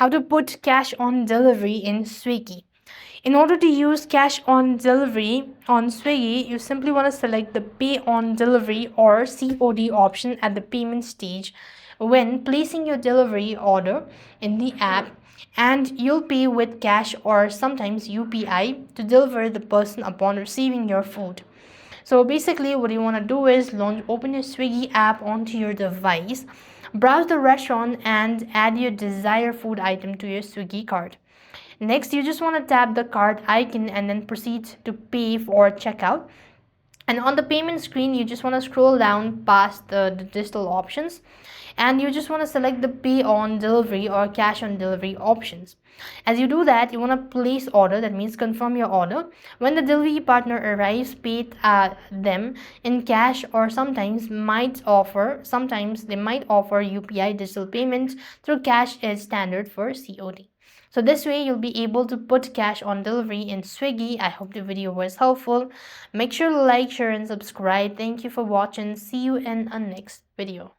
how to put cash on delivery in Swiggy. In order to use cash on delivery on Swiggy, you simply want to select the pay on delivery or COD option at the payment stage when placing your delivery order in the app, and you'll pay with cash or sometimes UPI to deliver the person upon receiving your food. So basically what you want to do is open your Swiggy app onto your device, browse the restaurant and add your desired food item to your Swiggy cart. Next, you just want to tap the cart icon and then proceed to pay for checkout. And on the payment screen, you just want to scroll down past the digital options, and you just want to select the pay on delivery or cash on delivery options. As you do that, you want to place order, that means confirm your order. When the delivery partner arrives, pay them in cash, or sometimes they might offer UPI digital payments. Through cash is standard for COD. So this way you'll be able to put cash on delivery in Swiggy. I hope the video was helpful. Make sure to like, share and subscribe. Thank you for watching. See you in a next video.